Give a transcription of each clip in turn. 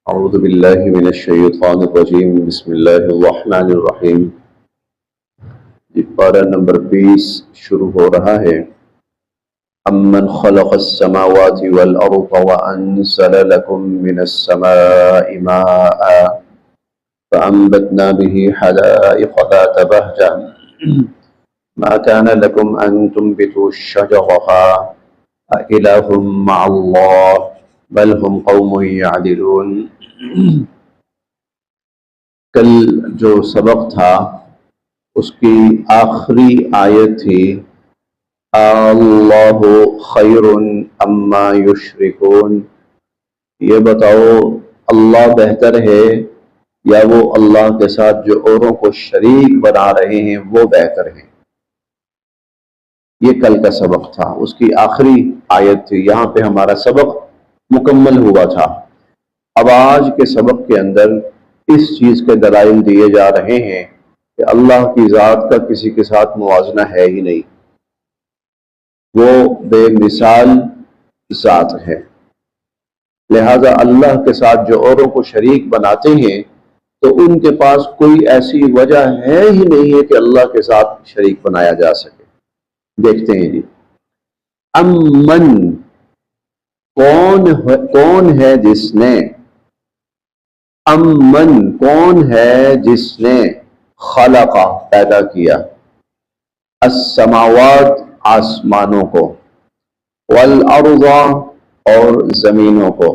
اعوذ باللہ من الشیطان الرجیم بسم اللہ الرحمن الرحیم۔ پارہ نمبر 20 شروع ہو رہا ہے۔ امن خلق السماوات والارض وانزل لكم من السماء ماء فانبتنا به حدائق ذات بهجة ما كان لكم ان تنبتوا شجرها أإله مع الله بل هم قوم يعدلون۔ کل جو سبق تھا اس کی آخری آیت تھی اللہ خیر اما یشرکون، یہ بتاؤ اللہ بہتر ہے یا وہ اللہ کے ساتھ جو اوروں کو شریک بنا رہے ہیں وہ بہتر ہیں۔ یہ کل کا سبق تھا، اس کی آخری آیت تھی، یہاں پہ ہمارا سبق مکمل ہوا تھا۔ اب آج کے سبق کے اندر اس چیز کے دلائل دیے جا رہے ہیں کہ اللہ کی ذات کا کسی کے ساتھ موازنہ ہے ہی نہیں، وہ بے مثال ذات ہے، لہذا اللہ کے ساتھ جو اوروں کو شریک بناتے ہیں تو ان کے پاس کوئی ایسی وجہ ہے ہی نہیں ہے کہ اللہ کے ساتھ شریک بنایا جا سکے۔ دیکھتے ہیں جی، امن کون ہے جس نے، امن کون ہے جس نے خلق پیدا کیا، السماوات آسمانوں کو، والارض اور زمینوں کو،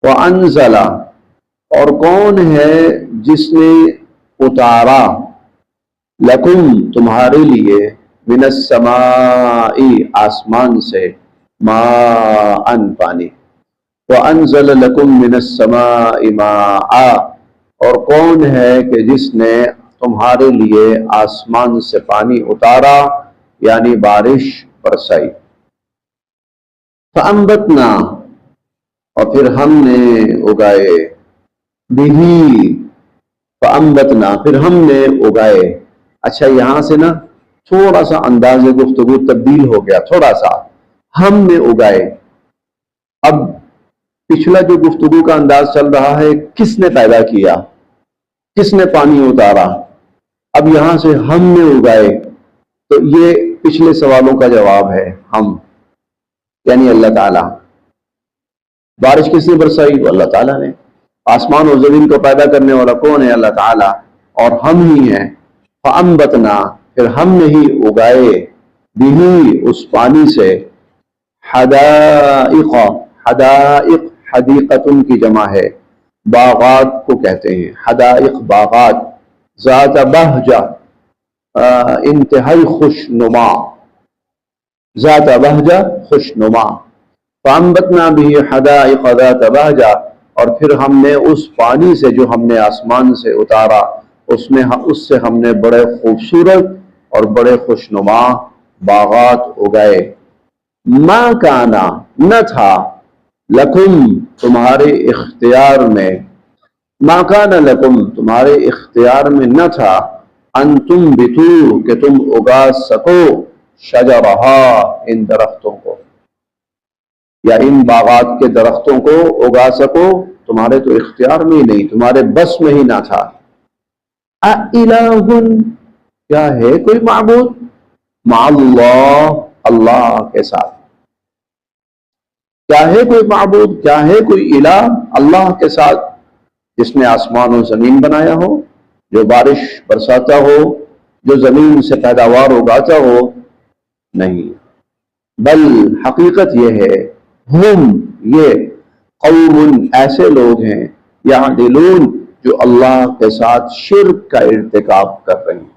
وانزل اور کون ہے جس نے اتارا، لکم تمہارے لیے، من السماء آسمان سے، ماء پانی، وانزل لکم من السماء ماء اور کون ہے کہ جس نے تمہارے لیے آسمان سے پانی اتارا یعنی بارش برسائی، فانبتنا اور پھر ہم نے اگائے، بھی فانبتنا پھر ہم نے اگائے۔ اچھا یہاں سے نا تھوڑا سا انداز گفتگو تبدیل ہو گیا، تھوڑا سا، ہم نے اگائے۔ اب پچھلا جو گفتگو کا انداز چل رہا ہے کس نے پیدا کیا، کس نے پانی اتارا، اب یہاں سے ہم نے اگائے تو یہ پچھلے سوالوں کا جواب ہے، ہم یعنی اللہ تعالیٰ۔ بارش کس نے برسائی، وہ اللہ تعالیٰ نے۔ آسمان اور زمین کو پیدا کرنے والا کون ہے، اللہ تعالیٰ، اور ہم ہی ہیں۔ فانبتنا پھر ہم نے ہی اگائے، بھی اس پانی سے، حدائق، حدائق حدیقتن کی جمع ہے، باغات کو کہتے ہیں، حدائق باغات، ذات بہجہ انتہائی خوش نما، ذات بہجہ خوش نما، فانبتنا بھی حدائق ذات بہجہ اور پھر ہم نے اس پانی سے جو ہم نے آسمان سے اتارا اس سے ہم نے بڑے خوبصورت اور بڑے خوش نما باغات اگائے۔ ما کانا نہ تھا، لکم تمہارے اختیار میں، ما کانا لکم تمہارے اختیار میں نہ تھا، ان تنبتو کہ تم اگا سکو، شجرہا ان درختوں کو یا ان باغات کے درختوں کو اگا سکو، تمہارے تو اختیار میں ہی نہیں، تمہارے بس میں ہی نہ تھا۔ اِلٰہٌ کیا ہے کوئی معبود، مع اللہ اللہ کے ساتھ، کیا ہے کوئی معبود، کیا ہے کوئی الہ اللہ کے ساتھ، جس نے آسمان و زمین بنایا ہو، جو بارش برساتا ہو، جو زمین سے پیداوار اگاتا ہو، نہیں، بل حقیقت یہ ہے، ہم یہ قوم ایسے لوگ ہیں، یعدلون جو اللہ کے ساتھ شرک کا ارتکاب کر رہے ہیں،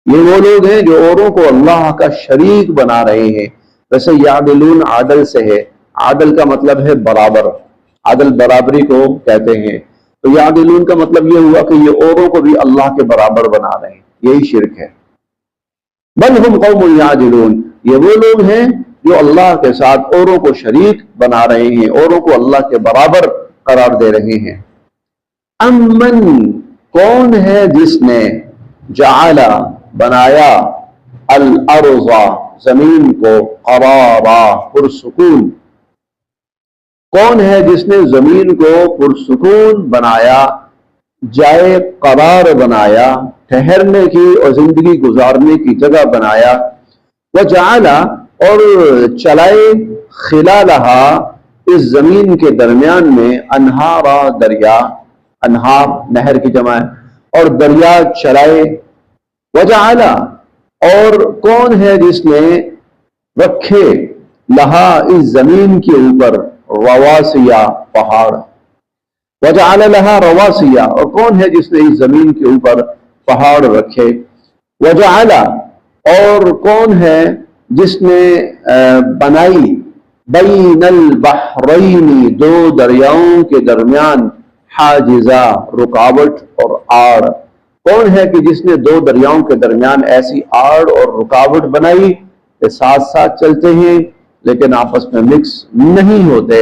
یہ وہ لوگ ہیں جو اوروں کو اللہ کا شریک بنا رہے ہیں۔ ویسے یعدلون عادل سے ہے، عادل کا مطلب ہے برابر، عادل برابری کو کہتے ہیں، تو یعدلون کا مطلب یہ ہوا کہ یہ اوروں کو بھی اللہ کے برابر بنا رہے ہیں، یہی شرک ہے۔ بل ہم قوم یعدلون یہ وہ لوگ ہیں جو اللہ کے ساتھ اوروں کو شریک بنا رہے ہیں، اوروں کو اللہ کے برابر قرار دے رہے ہیں۔ امن کون ہے جس نے، جعل بنایا، الارض زمین کو، قرارا پرسکون، کون ہے جس نے زمین کو پرسکون بنایا، جائے قرار بنایا، ٹھہرنے کی اور زندگی گزارنے کی جگہ بنایا، وجعل اور چلائے خلالہا اس زمین کے درمیان میں انہارا دریا، انہار نہر کی جمع ہے، اور دریا چلائے، وجعل اور کون ہے جس نے رکھے لہا اس زمین کے اوپر رواسیا پہاڑ، وجعل لہا رواسیا اور کون ہے جس نے اس زمین کے اوپر پہاڑ رکھے، وجعل اور کون ہے جس نے بنائی بین البحرین دو دریاؤں کے درمیان حاجزہ رکاوٹ اور آڑ، کون ہے کہ جس نے دو دریاؤں کے درمیان ایسی آڑ اور رکاوٹ بنائی کہ ساتھ ساتھ چلتے ہیں لیکن آپس میں مکس نہیں ہوتے۔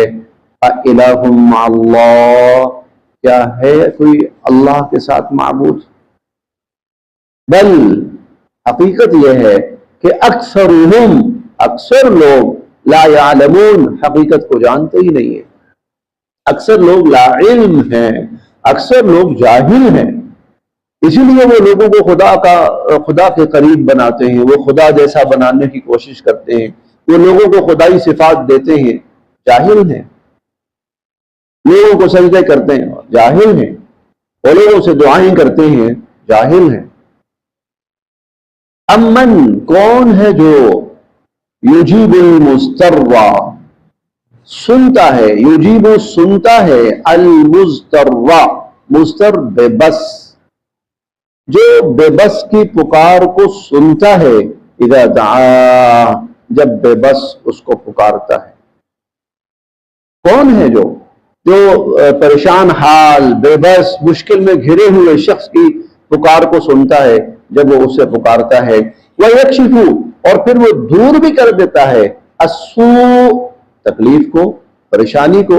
الہ مع اللہ، کیا ہے کوئی اللہ کے ساتھ معبود؟ بل حقیقت یہ ہے کہ اکثر لوگ لا یعلمون حقیقت کو جانتے ہی نہیں ہیں، اکثر لوگ لا علم ہیں، اکثر لوگ جاہل ہیں، اسی لیے وہ لوگوں کو خدا کے قریب بناتے ہیں، وہ خدا جیسا بنانے کی کوشش کرتے ہیں، وہ لوگوں کو خدائی صفات دیتے ہیں، جاہل ہیں، لوگوں کو سجدے کرتے ہیں، جاہل ہیں، وہ لوگوں سے دعائیں کرتے ہیں، جاہل ہیں۔ امن کون ہے جو یجیب المضطر سنتا ہے، یجیب سنتا ہے، المضطر مضطر بے بس، جو بے بس کی پکار کو سنتا ہے، اذا دعا جب بے بس اس کو پکارتا ہے۔ کون ہے جو پریشان حال، بے بس، مشکل میں گھرے ہوئے شخص کی پکار کو سنتا ہے جب وہ اسے پکارتا ہے، وَيَكْشِفُ اور پھر وہ دور بھی کر دیتا ہے، السوء تکلیف کو، پریشانی کو،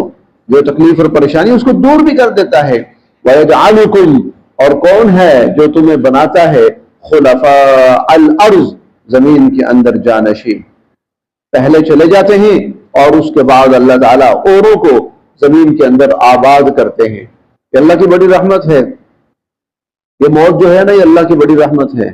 جو تکلیف اور پریشانی اس کو دور بھی کر دیتا ہے، وَيَجْعَلُكُمْ اور کون ہے جو تمہیں بناتا ہے خلفاء الارض زمین کے اندر جانشین، پہلے چلے جاتے ہیں اور اس کے بعد اللہ تعالیٰ اوروں کو زمین کے اندر آباد کرتے ہیں۔ یہ اللہ کی بڑی رحمت ہے، یہ موت جو ہے نا، یہ اللہ کی بڑی رحمت ہے۔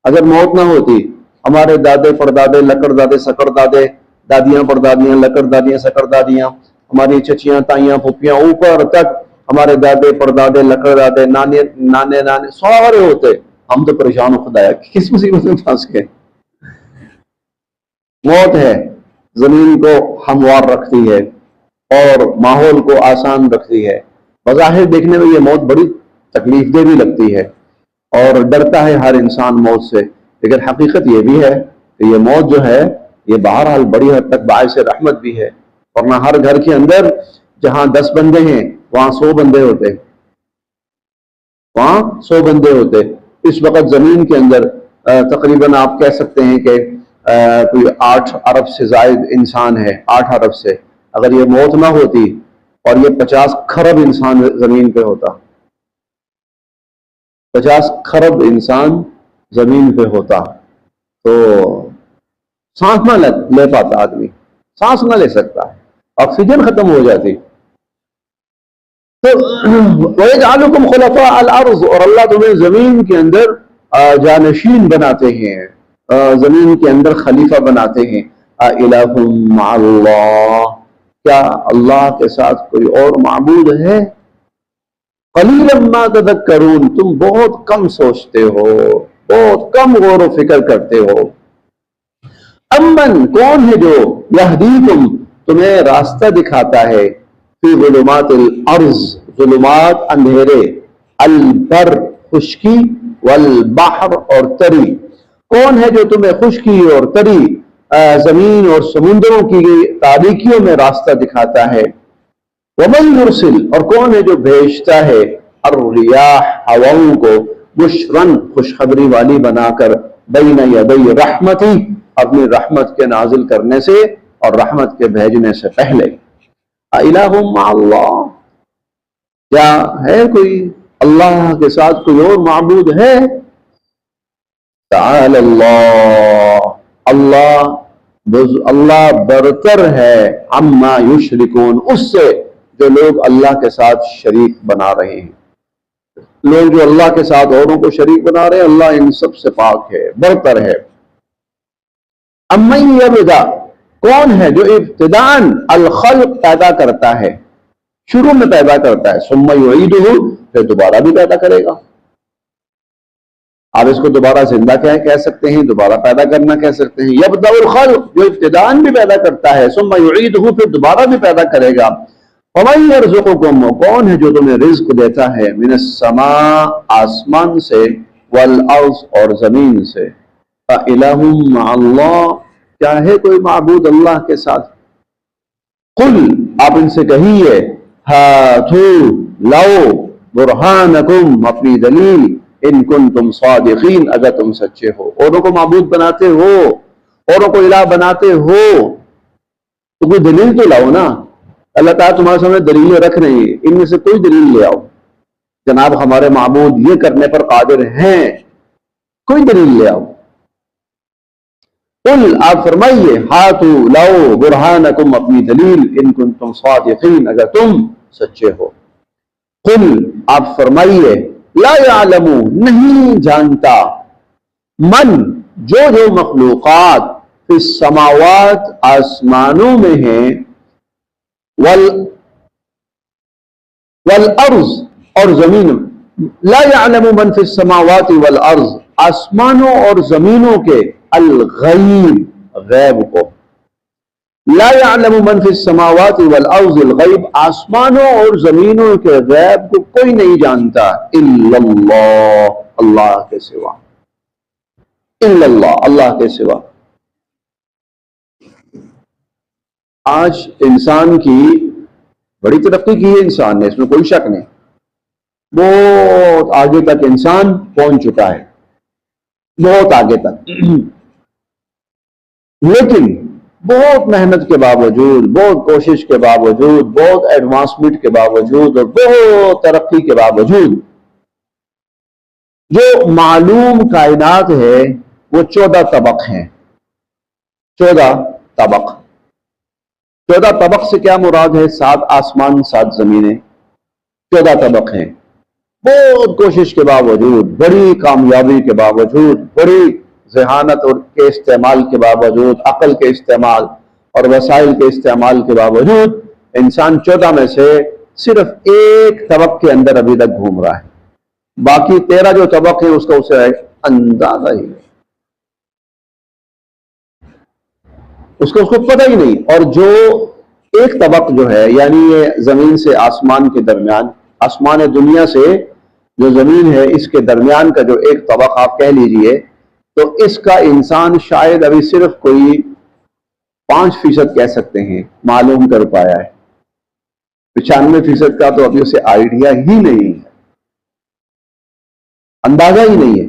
اگر موت نہ ہوتی، ہمارے دادے پردادے لکڑ دادے سکڑ دادے، دادیاں پردادیاں لکڑ دادیاں سکڑ دادیاں، ہماری چچیاں تائیاں پھوپھیاں اوپر تک ہمارے دادے پردادے لکڑ دادے نانے سارے ہوتے، ہم تو پریشان ہو خدایا کس مصیبت میں پھنس گئے۔ موت ہے، زمین کو ہموار رکھتی ہے اور ماحول کو آسان رکھتی ہے۔ بظاہر دیکھنے میں یہ موت بڑی تکلیف دہ بھی لگتی ہے اور ڈرتا ہے ہر انسان موت سے، لیکن حقیقت یہ بھی ہے کہ یہ موت جو ہے یہ بہرحال بڑی حد تک باعث رحمت بھی ہے، ورنہ ہر گھر کے اندر جہاں 10 بندے ہیں وہاں 100 بندے ہوتے، وہاں 100 بندے ہوتے۔ اس وقت زمین کے اندر تقریباً آپ کہہ سکتے ہیں کہ کوئی 8 ارب سے زائد انسان ہے، 8 ارب سے، اگر یہ موت نہ ہوتی اور یہ 50 کھرب انسان زمین پہ ہوتا، 50 کھرب انسان زمین پہ ہوتا تو سانس نہ لے پاتا، آدمی سانس نہ لے سکتا، آکسیجن ختم ہو جاتی۔ تو وَيَجْعَلُكُمْ خُلَفَاءَ الْأَرْضِ اور اللہ تمہیں زمین کے اندر جانشین بناتے ہیں، زمین کے اندر خلیفہ بناتے ہیں۔ الہ مع اللہ، کیا اللہ کے ساتھ کوئی اور معبود ہے؟ قلیلا ما تذکرون، تم بہت کم سوچتے ہو، بہت کم غور و فکر کرتے ہو۔ امن کون ہے جو یہدیکم تمہیں راستہ دکھاتا ہے، فی ظلمات الارض ظلمات اندھیرے، البر خشکی، والبحر اور تری، کون ہے جو تمہیں خشکی اور تری زمین اور سمندروں کی تاریکیوں میں راستہ دکھاتا ہے؟ ومن یرسل اور کون ہے جو بھیجتا ہے الریاح ہواؤں کو، بشرن خوشخبری والی بنا کر، بین یدی رحمتی اپنی رحمت کے نازل کرنے سے اور رحمت کے بھیجنے سے پہلے۔ الہ مع اللہ، کیا ہے کوئی اللہ کے ساتھ کوئی اور معبود ہے؟ تعالی اللہ، اللہ اللہ برتر ہے عما یشرکون، اس سے جو لوگ اللہ کے ساتھ شریک بنا رہے ہیں. لوگ جو اللہ کے ساتھ اوروں کو شریک بنا رہے ہیں، اللہ ان سب سے پاک ہے، برتر ہے. امن یبدا، کون ہے جو ابتداءً الخلق پیدا کرتا ہے، شروع میں پیدا کرتا ہے، ثم یعیدہ، پھر دوبارہ بھی پیدا کرے گا. آپ اس کو دوبارہ زندہ کہہ سکتے ہیں، دوبارہ پیدا کرنا کہہ سکتے ہیں. یبدأ الخلق، جو ابتداءً بھی پیدا کرتا ہے، ثم یعیدہ، پھر دوبارہ بھی پیدا کرے گا. ومن یرزقکم، کون ہے جو تمہیں رزق دیتا ہے، من السماء، آسمان سے، والارض، اور زمین سے. فإلہ مع اللہ، کیا ہے کوئی معبود اللہ کے ساتھ. قل، آپ ان سے کہیے، ہاتھو، لاؤ، برہانکم، اپنی دلیل، ان کنتم صادقین، اگر تم سچے ہو. اوروں کو معبود بناتے ہو، اوروں کو الہ بناتے ہو، تو کوئی دلیل تو لاؤ نا. اللہ تعالیٰ تمہارے سامنے دلیلیں رکھ رہے ہیں، ان میں سے کوئی دلیل لے آؤ. جناب ہمارے معبود یہ کرنے پر قادر ہیں، کوئی دلیل لے آؤ. قل، آپ فرمائیے، ہاتھو، لاؤ، برہانکم، اپنی دلیل، ان کنتم صادقین، اگر تم سچے ہو. قل، آپ فرمائیے، لا یعلم، نہیں جانتا، من، جو مخلوقات، فی السماوات، آسمانوں میں ہیں، والارض، اور زمینوں. لا یعلم من فی السماوات والارض، آسمانوں اور زمینوں کے، الغیب، غیب کو. لا يعلم من في السماوات والارض الغیب، آسمانوں اور زمینوں کے غیب کو کوئی نہیں جانتا، الا اللہ، اللہ کے سوا. الا اللہ، اللہ کے سوا. آج انسان کی بڑی ترقی کی ہے انسان نے، اس میں کوئی شک نہیں. بہت آگے تک انسان پہنچ چکا ہے، بہت آگے تک. لیکن بہت محنت کے باوجود، بہت کوشش کے باوجود، بہت ایڈوانسمنٹ کے باوجود، اور بہت ترقی کے باوجود، جو معلوم کائنات ہے وہ 14 طبق ہیں. 14 طبق. 14 طبق سے کیا مراد ہے؟ 7 آسمان، 7 زمینیں، 14 طبق ہیں. بہت کوشش کے باوجود، بڑی کامیابی کے باوجود، بڑی ذہانت اور کے استعمال کے باوجود، عقل کے استعمال اور وسائل کے استعمال کے باوجود، انسان 14 میں سے صرف ایک طبق کے اندر ابھی تک گھوم رہا ہے. باقی 13 جو طبق ہیں اس کا اسے اندازہ ہی نہیں، اس کو پتہ ہی نہیں. اور جو ایک طبق جو ہے، یعنی یہ زمین سے آسمان کے درمیان، آسمان دنیا سے جو زمین ہے اس کے درمیان کا جو ایک طبق آپ کہہ لیجئے، تو اس کا انسان شاید ابھی صرف کوئی 5% کہہ سکتے ہیں معلوم کر پایا ہے. 95% کا تو ابھی اسے آئیڈیا ہی نہیں ہے، اندازہ ہی نہیں ہے.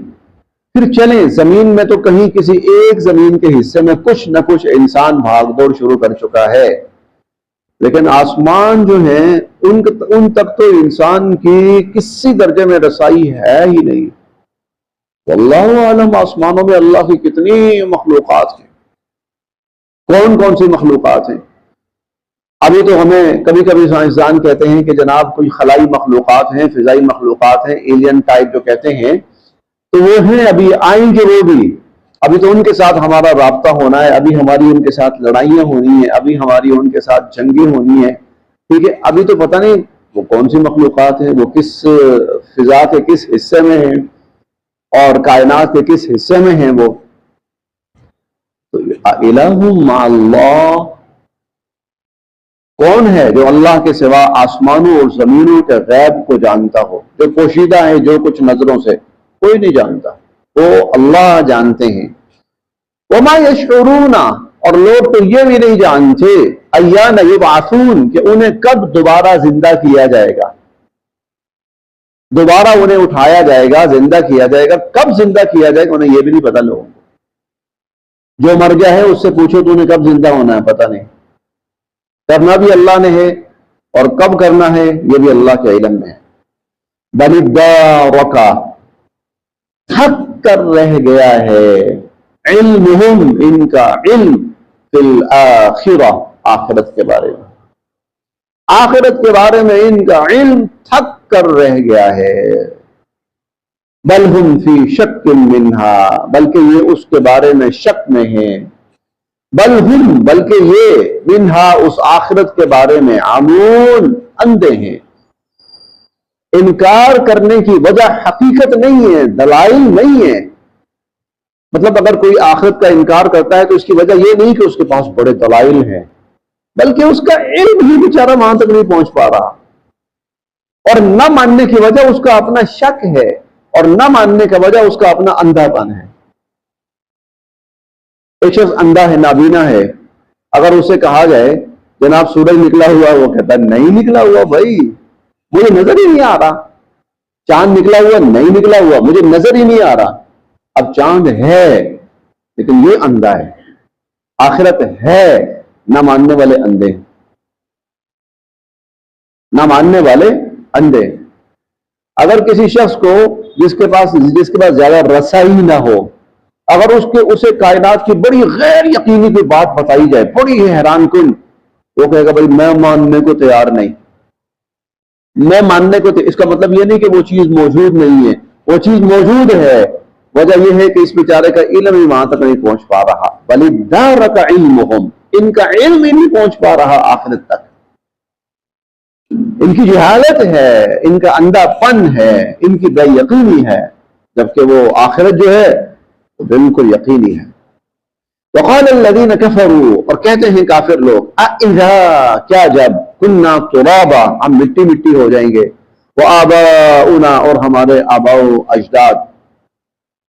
پھر چلیں زمین میں تو کہیں کسی ایک زمین کے حصے میں کچھ نہ کچھ انسان بھاگ دوڑ شروع کر چکا ہے، لیکن آسمان جو ہیں ان تک تو انسان کی کسی درجے میں رسائی ہے ہی نہیں. واللہ عالم، آسمانوں میں اللہ کی کتنی مخلوقات ہیں، کون کون سی مخلوقات ہیں. ابھی تو ہمیں کبھی کبھی سائنسدان کہتے ہیں کہ جناب کوئی خلائی مخلوقات ہیں، فضائی مخلوقات ہیں، ایلین ٹائپ جو کہتے ہیں، تو وہ ہیں، ابھی آئیں گے وہ بھی. ابھی تو ان کے ساتھ ہمارا رابطہ ہونا ہے، ابھی ہماری ان کے ساتھ لڑائیاں ہونی ہیں، ابھی ہماری ان کے ساتھ جنگیں ہونی ہیں. ٹھیک ہے، ابھی تو پتہ نہیں وہ کون سی مخلوقات ہیں، وہ کس فضا کے کس حصے میں ہیں اور کائنات کے کس حصے میں ہیں. وہ تو الہ مع اللہ، کون ہے جو اللہ کے سوا آسمانوں اور زمینوں کے غیب کو جانتا ہو؟ جو پوشیدہ ہے، جو کچھ نظروں سے کوئی نہیں جانتا، وہ اللہ جانتے ہیں. وما یشعرون، اور لوگ تو یہ بھی نہیں جانتے، ایان یبعثون، کہ انہیں کب دوبارہ زندہ کیا جائے گا، دوبارہ انہیں اٹھایا جائے گا، زندہ کیا جائے گا. کب زندہ کیا جائے گا انہیں یہ بھی نہیں پتا. لوگوں کو جو مر گیا ہے اس سے پوچھو تو انہیں کب زندہ ہونا ہے پتہ نہیں. کرنا بھی اللہ نے ہے اور کب کرنا ہے یہ بھی اللہ کے علم میں ہے. بل ادارکا، تھک کر رہ گیا ہے، علمہم، ان کا علم، فی الآخرہ، آخرت کے بارے میں، آخرت کے بارے میں ان کا علم تھک کر رہ گیا ہے. بل ہم فی شک منہا، بلکہ یہ اس کے بارے میں شک میں ہیں. بل ہم، بلکہ یہ منہا، اس آخرت کے بارے میں عمون، اندھے ہیں. انکار کرنے کی وجہ حقیقت نہیں ہے، دلائل نہیں ہے. مطلب اگر کوئی آخرت کا انکار کرتا ہے تو اس کی وجہ یہ نہیں کہ اس کے پاس بڑے دلائل ہیں، بلکہ اس کا علم ہی بیچارہ وہاں تک نہیں پہنچ پا رہا. اور نہ ماننے کی وجہ اس کا اپنا شک ہے، اور نہ ماننے کی وجہ اس کا اپنا اندھا پن ہے. ایک شخص اندھا ہے، نابینا ہے، اگر اسے کہا جائے جناب سورج نکلا ہوا، وہ کہتا ہے نہیں نکلا ہوا بھائی، مجھے نظر ہی نہیں آ رہا. چاند نکلا ہوا، نہیں نکلا ہوا، مجھے نظر ہی نہیں آ رہا. اب چاند ہے لیکن یہ اندھا ہے، آخرت ہے، نہ ماننے والے اندھے، نہ ماننے والے اندھے. اگر کسی شخص کو جس کے پاس زیادہ رسائی نہ ہو، اگر اسے کائنات کی بڑی غیر یقینی کوئی بات بتائی جائے، بڑی ہی حیران کن، وہ کہے گا بھائی میں ماننے کو تیار نہیں، میں ماننے کو اس کا مطلب یہ نہیں کہ وہ چیز موجود نہیں ہے، وہ چیز موجود ہے. وجہ یہ ہے کہ اس بیچارے کا علم ہی وہاں تک نہیں پہنچ پا رہا. وَلِدَّارَكَ عِلْمُهُمْ، ان کا علم ہی نہیں پہنچ پا رہا آخرت تک. ان کی جہالت ہے، ان کا اندھا پن ہے، ان کی بے یقینی ہے، جبکہ وہ آخرت جو ہے وہ بالکل یقینی ہے. وقال الذين كفروا، اور کہتے ہیں کافر لوگ، اذا، کیا جب، كنا ترابا، ہم مٹی مٹی ہو جائیں گے، وآباؤنا، اور ہمارے آباء و اجداد،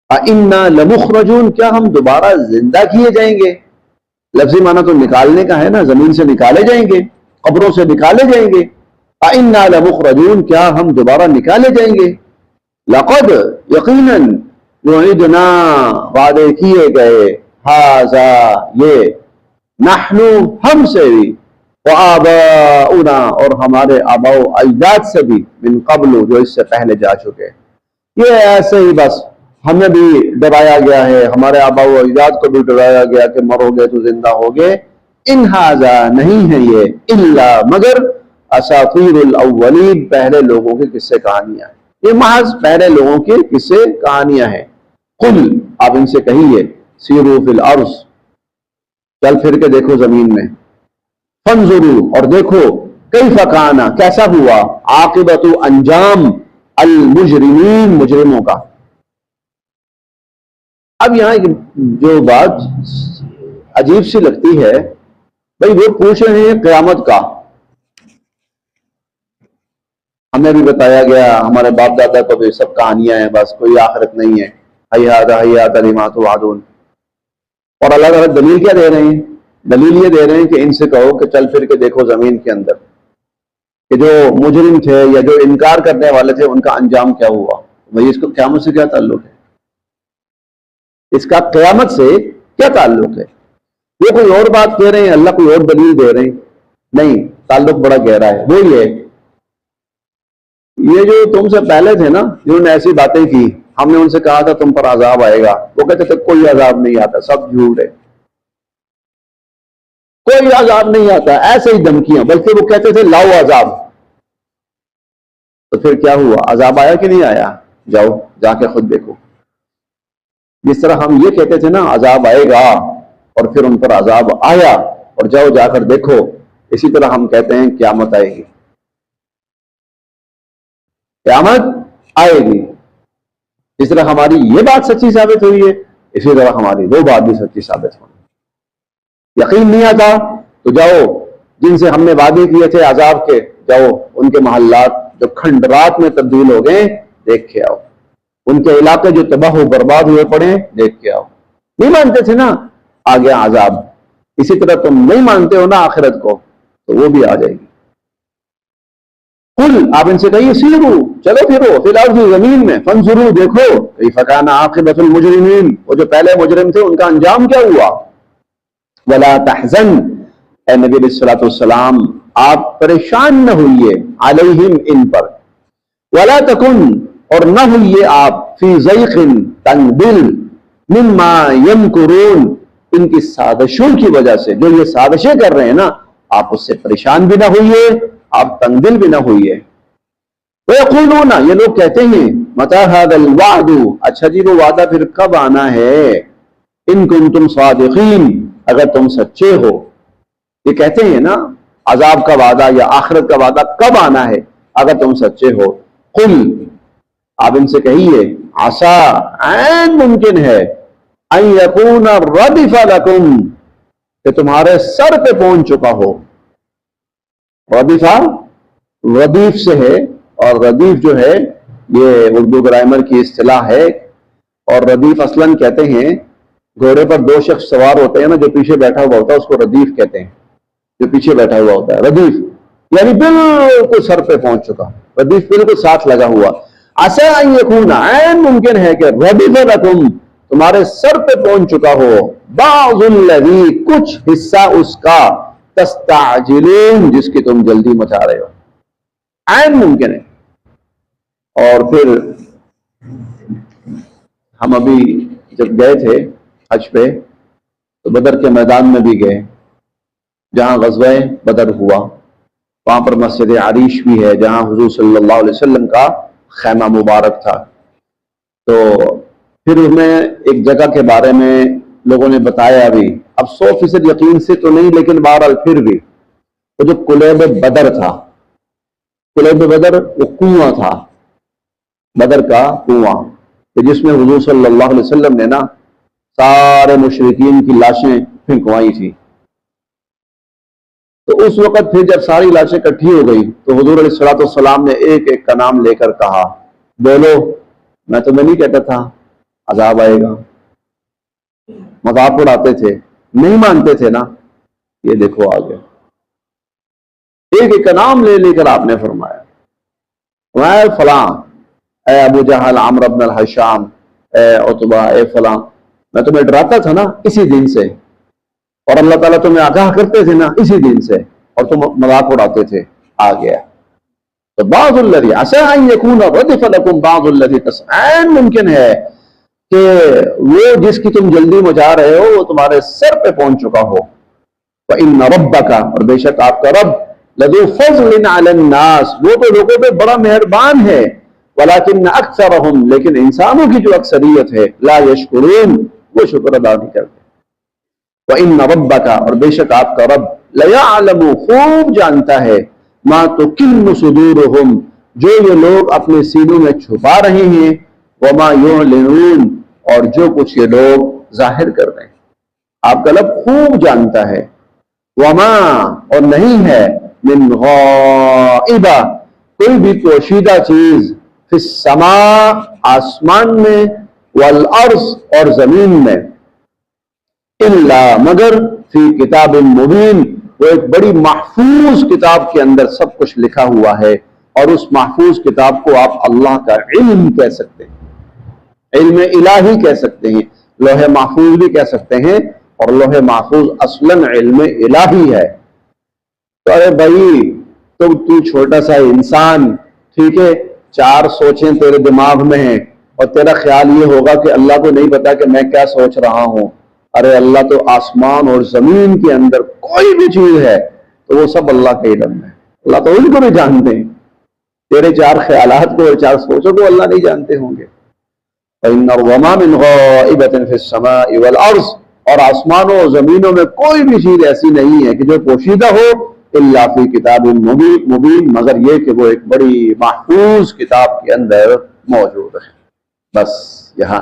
انا لمخرجون، کیا ہم دوبارہ زندہ کیے جائیں گے. لفظی معنی تو نکالنے کا ہے نا، زمین سے نکالے جائیں گے، قبروں سے نکالے جائیں گے. انا لمخرجون، کیا ہم دوبارہ نکالے جائیں گے. لقد، یقیناً، وعدنا، وعدے کیے گئے، ہذا، یہ، نحن، ہم سے بھی، وآباؤنا، اور ہمارے آباء و اجداد سے بھی، من قبل، جو اس سے پہلے جا چکے. یہ ایسے ہی بس ہمیں بھی ڈرایا گیا ہے، ہمارے آباء و اجداد کو بھی ڈرایا گیا کہ مرو گے تو زندہ ہوگے. ان ھذا، نہیں ہے یہ، الا، مگر، اساطیر الاولین، پہلے لوگوں کے قصے کہانیاں ہیں. یہ محض پہلے لوگوں کے قصے کہانیاں ہیں. قل، آپ ان سے کہیے، سیروا فی الارض، چل پھر کے دیکھو زمین میں، فانظروا، اور دیکھو، کیف کان، کیسا ہوا، عاقبت، انجام، المجرمین، مجرموں کا. اب یہاں جو بات عجیب سی لگتی ہے، بھئی وہ پوچھ رہے ہیں قیامت کا. ہمیں بھی بتایا گیا، ہمارے باپ دادا کو بھی سب کہانیاں ہیں، بس کوئی آخرت نہیں ہے. ہیہات لما توعدون. اور اللہ تعالیٰ دلیل کیا دے رہے ہیں؟ دلیل یہ دے رہے ہیں کہ ان سے کہو کہ چل پھر کے دیکھو زمین کے اندر کہ جو مجرم تھے یا جو انکار کرنے والے تھے ان کا انجام کیا ہوا. بھئی اس کو قیامت سے کیا تعلق ہے؟ اس کا قیامت سے کیا تعلق ہے؟ وہ کوئی اور بات کہہ رہے ہیں، اللہ کوئی اور دلیل دے رہے ہیں. نہیں، تعلق بڑا گہرا ہے. وہ یہ جو تم سے پہلے تھے نا، جنہوں نے ایسی باتیں کی، ہم نے ان سے کہا تھا تم پر عذاب آئے گا، وہ کہتے تھے کوئی عذاب نہیں آتا، سب جھوٹ ہے، کوئی عذاب نہیں آتا، ایسے ہی دھمکیاں. بلکہ وہ کہتے تھے لاؤ عذاب. تو پھر کیا ہوا؟ عذاب آیا کہ نہیں آیا؟ جاؤ جا کے خود دیکھو. جس طرح ہم یہ کہتے تھے نا عذاب آئے گا، اور پھر ان پر عذاب آیا، اور جاؤ جا کر دیکھو، اسی طرح ہم کہتے ہیں قیامت آئے گی، قیامت آئے گی. جس طرح ہماری یہ بات سچی ثابت ہوئی ہے، اسی طرح ہماری وہ بات بھی سچی ثابت ہوئی. یقین نہیں آتا تو جاؤ، جن سے ہم نے وعدے کیے تھے عذاب کے، جاؤ ان کے محلات جو کھنڈرات میں تبدیل ہو گئے دیکھ کے آؤ، ان کے علاقے جو تباہ و برباد ہوئے پڑے دیکھ کے آؤ. نہیں مانتے تھے نا، آ گیا عذاب. اسی طرح تم نہیں مانتے ہو نا آخرت کو، تو وہ بھی آ جائے گی. قل، آپ ان سے کہیے، سیرو، چلو پھرو، فی الارض، زمین میں، فانظروا، دیکھو، کیف کان عاقبۃ المجرمین، وہ جو پہلے مجرم تھے ان کا انجام کیا ہوا. ولا تحزن، اے نبی علیہ الصلوۃ والسلام آپ پریشان نہ ہوئیے، علیہم، ان پر. ولا تکن، اور نہ ہوئیے آپ، فی ضیق، تنگ دل، مما یمکرون، ان کی سازشوں کی وجہ سے، جو یہ سازشیں کر رہے ہیں نا، آپ اس سے پریشان بھی نہ ہوئیے، آپ تنگ دل بھی نہ ہوئیے۔ وَيَقُولُونَ، یہ لوگ کہتے ہیں، مَتَى هَذَا الْوَعْدُ، اچھا جی وہ وعدہ پھر کب آنا ہے؟ ان کنتم صادقین، اگر تم سچے ہو۔ یہ کہتے ہیں نا عذاب کا وعدہ یا آخرت کا وعدہ کب آنا ہے اگر تم سچے ہو۔ قل، آپ ان سے کہیے، عسا، عین ممکن ہے، ان یکون ردف لکم، کہ تمہارے سر پہ پہنچ چکا ہو۔ ردیفہ ردیف سے ہے، اور ردیف جو ہے یہ اردو گرامر کی اصطلاح ہے، اور ردیف اصلاً کہتے ہیں گھوڑے پر دو شخص سوار ہوتے ہیں نا، جو پیچھے بیٹھا ہوا ہوتا ہے اس کو ردیف کہتے ہیں، جو پیچھے بیٹھا ہوا ہوتا ہے ردیف، یعنی بالکل سر پہ پہنچ چکا، ردیف بالکل ساتھ لگا ہوا۔ عسا ان یکون، عین ممکن ہے کہ ردف لکم، تمہارے سر پہ پہنچ چکا ہو، بعض الذی، کچھ حصہ اس کا، تستعجلون، جس کی تم جلدی مچا رہے ہو، عین ممکن ہے۔ اور پھر ہم ابھی جب گئے تھے حج پہ تو بدر کے میدان میں بھی گئے، جہاں غزوہ بدر ہوا، وہاں پر مسجد عریش بھی ہے جہاں حضور صلی اللہ علیہ وسلم کا خیمہ مبارک تھا۔ تو پھر انہیں ایک جگہ کے بارے میں لوگوں نے بتایا بھی، اب 100% یقین سے تو نہیں، لیکن بہرحال پھر بھی، وہ جو کلیب بدر تھا، کلیب بدر وہ کنواں تھا، بدر کا کنواں، کہ جس میں حضور صلی اللہ علیہ وسلم نے نا سارے مشرکین کی لاشیں پھینکوائی تھی۔ تو اس وقت پھر جب ساری لاشیں اکٹھی ہو گئی تو حضور علیہ الصلوۃ والسلام نے ایک ایک کا نام لے کر کہا، بولو، میں تمہیں نہیں کہتا تھا عذاب آئے گا؟ مذاق اڑاتے تھے، نہیں مانتے تھے نا، یہ دیکھو آ گیا، ایک ایک کا نام لے لے کر آپ نے فرمایا، اے فلاں، اے ابو جہل، عمرو بن الحشام، اے عتبہ، اے فلاں، میں تمہیں ڈراتا تھا نا اسی دن سے، اور اللہ تعالیٰ تمہیں آگاہ کرتے تھے نا اسی دن سے، اور تم مذاق اڑاتے تھے، آ گیا۔ تو بعض الذی عسى ان یکون ردف لکم بعض الذی تسعون، ممکن ہے کہ وہ جس کی تم جلدی مچا رہے ہو وہ تمہارے سر پہ پہنچ چکا ہو۔ وَإِنَّ رَبَّكَ، اور بے شک آپ کا رب، لَذُو فَضْلٍ عَلَى النَّاسِ، وہ تو لوگوں پہ بڑا مہربان ہے، وَلَكِنَّ أَكْثَرَهُمْ، لیکن انسانوں کی جو اکثریت ہے، لَا يَشْكُرُونَ، وہ شکر ادا نہیں کرتے۔ وَإِنَّ رَبَّكَ، اور بے شک آپ کا رب، لَيَعْلَمُ، خوب جانتا ہے، مَا تُكِنُّ صُدُورُهُمْ، جو یہ لوگ اپنے سینوں میں چھپا رہے ہیں، وَمَا يُعْلِنُونَ، اور جو کچھ یہ لوگ ظاہر کر رہے ہیں، آپ کا رب خوب جانتا ہے۔ وَمَا، اور نہیں ہے، مِنْ غَائِبَةٍ، کوئی بھی پوشیدہ چیز، فِي السَّمَاءِ، آسمان میں، وَالْأَرْضِ، اور زمین میں، الا، مگر، فی کتاب مبین، وہ ایک بڑی محفوظ کتاب کے اندر سب کچھ لکھا ہوا ہے، اور اس محفوظ کتاب کو آپ اللہ کا علم کہہ سکتے ہیں، علم الہی کہہ سکتے ہیں، لوح محفوظ بھی کہہ سکتے ہیں، اور لوح محفوظ اصلاً علم الہی ہے۔ تو ارے بھائی، تو چھوٹا سا انسان، ٹھیک ہے، 4 سوچیں تیرے دماغ میں ہیں، اور تیرا خیال یہ ہوگا کہ اللہ کو نہیں پتا کہ میں کیا سوچ رہا ہوں۔ ارے اللہ تو آسمان اور زمین کے اندر کوئی بھی چیز ہے تو وہ سب اللہ کے علم ہے، اللہ تو ان کو بھی جانتے ہیں، تیرے 4 خیالات کو اور 4 سوچوں کو اللہ نہیں جانتے ہوں گے۔ فَإِنَّ وَمَا مِنْ غَائِبَةٍ فِي السَّمَاءِ وَالْأَرْضِ، اور آسمانوں اور زمینوں میں کوئی بھی چیز ایسی نہیں ہے کہ جو پوشیدہ ہو، الا فی کتاب مبین، مگر یہ کہ وہ ایک بڑی محفوظ کتاب کے اندر موجود ہے۔ بس یہاں